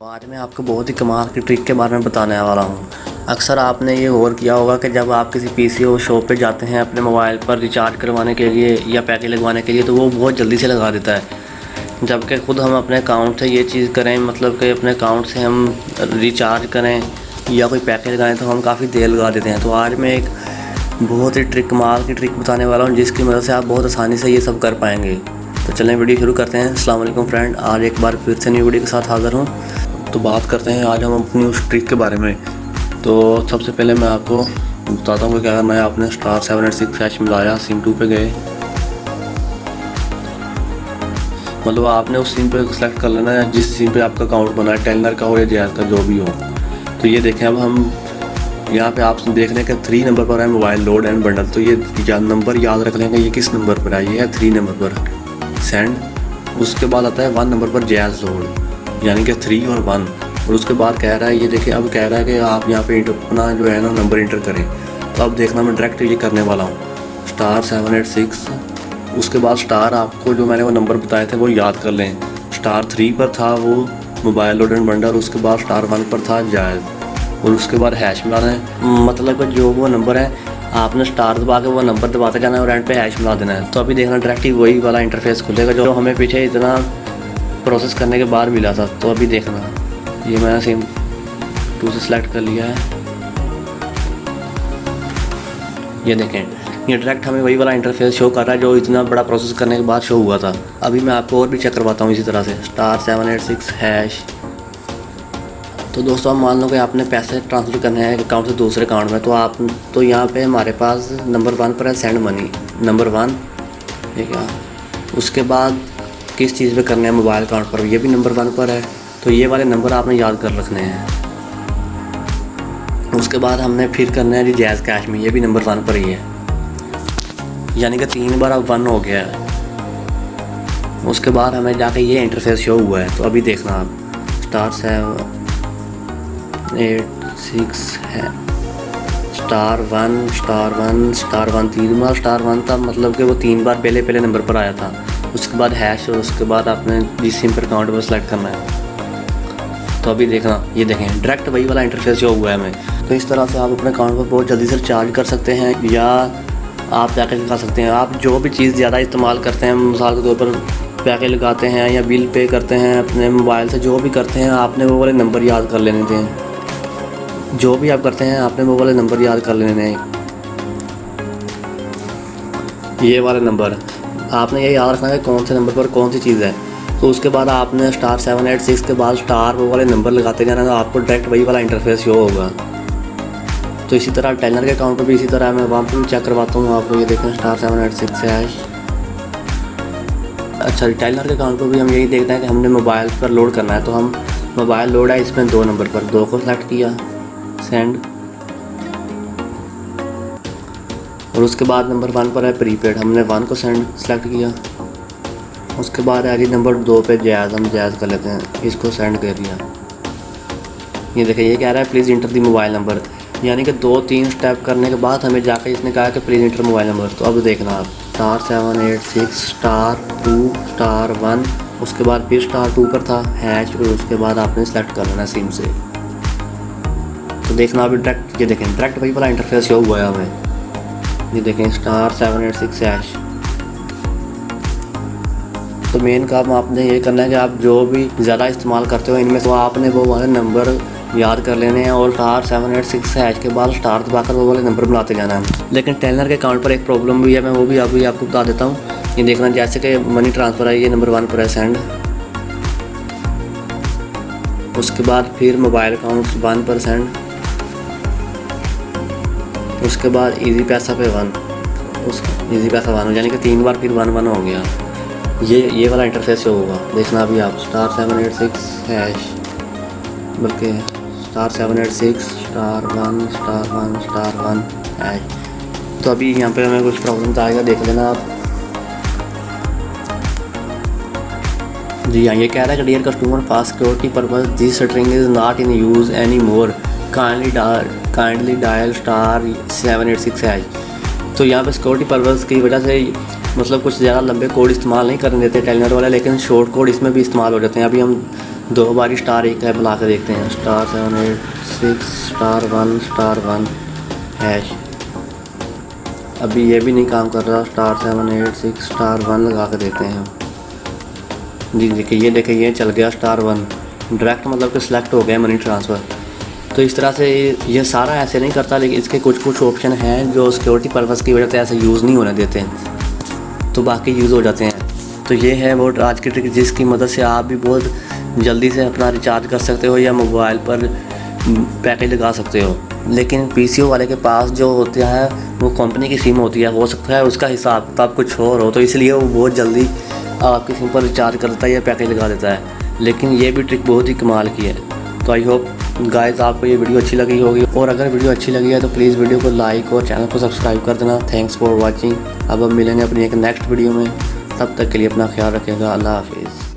आज मैं आपको बहुत ही कमाल की ट्रिक के बारे में बताने वाला हूँ। अक्सर आपने ये गौर किया होगा कि जब आप किसी पीसी और शॉप पे जाते हैं अपने मोबाइल पर रिचार्ज करवाने के लिए या पैकेज लगवाने के लिए, तो वो बहुत जल्दी से लगा देता है। जबकि ख़ुद हम अपने अकाउंट से ये चीज़ करें, मतलब कि अपने अकाउंट से हम रिचार्ज करें या कोई पैकेज लगाएँ तो हम काफ़ी देर लगा देते हैं। तो आज मैं एक बहुत ही कमाल की ट्रिक बताने वाला हूँ जिसकी मदद से आप बहुत आसानी से ये सब कर पाएंगे। तो चलें वीडियो शुरू करते हैं। अस्सलाम वालेकुम फ्रेंड, आज एक बार फिर से न्यू वीडियो के साथ हाज़िर हूँ। तो बात करते हैं आज हम अपनी उस ट्रिक के बारे में। तो सबसे पहले मैं आपको बताता हूँ कि क्या करना है। आपने *786# मिलाया, सिम 2 पे गए, मतलब आपने उस सिम पे सेलेक्ट कर लेना है जिस सिम पे आपका अकाउंट बना है, टेलर का हो या जैज़ का, जो भी हो। तो ये देखें, अब हम यहाँ पे आप देख लें कि 3 नंबर पर है मोबाइल लोड एंड बंडल। तो ये नंबर याद रख लेंगे, ये किस नंबर पर है, ये है 3 नंबर पर सेंड। उसके बाद आता है 1 नंबर पर जैज़ लोड, यानी कि 3 और 1। और उसके बाद कह रहा है, ये देखिए अब कह रहा है कि आप यहाँ पे अपना जो है ना नंबर इंटर करें। तो अब देखना मैं डायरेक्ट ये करने वाला हूँ, *786। उसके बाद स्टार, आपको जो मैंने वो नंबर बताए थे वो याद कर लें। *3 पर था वो मोबाइल लोड एंड बंडल, उसके बाद *1 पर था जायज़, और उसके बाद हैश मिलाना है। मतलब जो वो नंबर है आपने स्टार दबा के वो नंबर दबाते जाना है और एंड पे हैश मिला देना है। तो अभी देखना डायरेक्ट ही वही वाला इंटरफेस खुलेगा जो हमें पीछे इतना प्रोसेस करने के बाद मिला था। तो अभी देखना, ये मैंने सिम 2 से सिलेक्ट कर लिया है। ये देखें, ये डायरेक्ट हमें वही वाला इंटरफेस शो कर रहा है जो इतना बड़ा प्रोसेस करने के बाद शो हुआ था। अभी मैं आपको और भी चेक करवाता हूँ इसी तरह से, *786#। तो दोस्तों, अब मान लो कि आपने पैसे ट्रांसफ़र करने हैं एक अकाउंट से दूसरे अकाउंट में। तो यहाँ पे हमारे पास नंबर 1 पर है सेंड मनी, नंबर 1, ठीक है। उसके बाद किस चीज़ पे करने हैं, मोबाइल अकाउंट पर, ये भी नंबर 1 पर है। तो ये वाले नंबर आपने याद कर रखने हैं। उसके बाद हमने फिर करना है जी जैज़ कैश में, ये भी नंबर 1 पर ही है, यानी कि 3 बार अब 1 हो गया है। उसके बाद हमें जाके ये इंटरफेस शो हुआ है। तो अभी देखना आप, *786 है, *1 *1 3 बार *1 था, मतलब कि वो 3 बार पहले नंबर पर आया था। उसके बाद हैश, और उसके बाद आपने जिस सिम पर अकाउंट पर सेलेक्ट करना है। तो अभी देखना, ये देखें डायरेक्ट वही वाला इंटरफेस जो हुआ है हमें। तो इस तरह से आप अपने अकाउंट पर बहुत जल्दी से चार्ज कर सकते हैं, या आप पैकेज लगा सकते हैं। आप जो भी चीज़ ज़्यादा इस्तेमाल करते हैं, मिसाल के तौर पर पैकेज लगाते हैं या बिल पे करते हैं अपने मोबाइल से, जो भी करते हैं आपने वो वाले नंबर याद कर लेने थे। जो भी आप करते हैं आपने वो वाले नंबर याद कर लेने हैं। ये वाले नंबर आपने ये याद रखना है कौन से नंबर पर कौन सी चीज़ है। तो उसके बाद आपने *786 के बाद स्टार वो वाले नंबर लगाते जाना, तो आपको डायरेक्ट वही वाला इंटरफेस शो होगा। तो इसी तरह टेलर के अकाउंट पर भी इसी तरह मैं वहाँ पर भी चेक करवाता हूँ आपको। ये देखें *786#। अच्छा, टेलर के अकाउंट पर भी हम यही देखते हैं कि हमने मोबाइल पर लोड करना है। तो हम मोबाइल लोड है इसमें 2 नंबर पर, 2 को सेलेक्ट किया, सेंड। और उसके बाद नंबर 1 पर है प्रीपेड, हमने 1 को सेलेक्ट किया। उसके बाद है जी नंबर 2 पे जैज़, हम जैज़ कर लेते हैं, इसको सेंड कर दिया। ये देखिए, ये कह रहा है please inter the mobile number, यानी कि 2-3 स्टेप करने के बाद हमें जाकर इसने कहा कि प्लीज़ इंटर मोबाइल नंबर। तो अब देखना आप, *786 *2 *1, उसके बाद फिर *2 पर था हैश, और उसके बाद आपने सेलेक्ट कर लेना सिम से। तो देखना अभी डायरेक्ट, ये देखें डायरेक्ट वही वाला इंटरफेस शो हुआ है हमें। ये देखें *786#। तो मेन काम आपने ये करना है कि आप जो भी ज़्यादा इस्तेमाल करते हो इनमें, तो आपने वो वाले नंबर याद कर लेने हैं और *786# के बाद स्टार दबाकर वो वाले नंबर बुलाते जाना है। लेकिन टेलर के अकाउंट पर एक प्रॉब्लम भी है, मैं वो भी अभी आपको बता देता हूँ। ये देखना, जैसे कि मनी ट्रांसफ़र है, ये नंबर 1 पर है सेंड। उसके बाद फिर मोबाइल अकाउंट 1 पर सेंड। उसके बाद ईजी पैसा पे 1, ईजी पैसा 1, यानी कि 3 बार फिर 1 हो गया। ये वाला इंटरफेस जो होगा, देखना अभी आप, *786#, बल्कि *786 *1 तो अभी यहाँ पे हमें कुछ प्रॉब्लम आएगा, देख लेना आप। जी हाँ, ये कह रहा है कि dear customer, for security purpose this string is not in use any more, kindly dial *786#। तो यहाँ पे सिक्योरिटी पर्पज़ की वजह से मतलब कुछ ज़्यादा लंबे कोड इस्तेमाल नहीं करने देते टेलनर वाला, लेकिन शॉर्ट कोड इसमें भी इस्तेमाल हो जाते हैं। अभी हम 2 बार स्टार एक है बुला के देखते हैं, *786*1*1#। अभी ये भी नहीं काम कर रहा, *786*1 लगा के देखते हैं। जी देखिए, ये देखिए ये चल गया *1 डायरेक्ट, मतलब कि सिलेक्ट हो गया मनी ट्रांसफ़र। तो इस तरह से ये सारा ऐसे नहीं करता, लेकिन इसके कुछ ऑप्शन हैं जो सिक्योरिटी पर्पज़ की वजह से ऐसे यूज़ नहीं होने देते हैं, तो बाकी यूज़ हो जाते हैं। तो ये है वो आज की ट्रिक जिसकी मदद से आप भी बहुत जल्दी से अपना रिचार्ज कर सकते हो या मोबाइल पर पैकेज लगा सकते हो। लेकिन PCO वाले के पास जो होता है वो कंपनी की सिम होती है, हो सकता है उसका हिसाब किताब कुछ और हो, तो इसलिए वो बहुत जल्दी आपकी सिम पर रिचार्ज करता है या पैकेज लगा देता है। लेकिन ये भी ट्रिक बहुत ही कमाल की है। तो आई होप गाइस आपको ये वीडियो अच्छी लगी होगी, और अगर वीडियो अच्छी लगी है तो प्लीज़ वीडियो को लाइक और चैनल को सब्सक्राइब कर देना। Thanks for watching. अब हम मिलेंगे अपनी एक नेक्स्ट वीडियो में, तब तक के लिए अपना ख्याल रखिएगा। अल्लाह हाफिज़।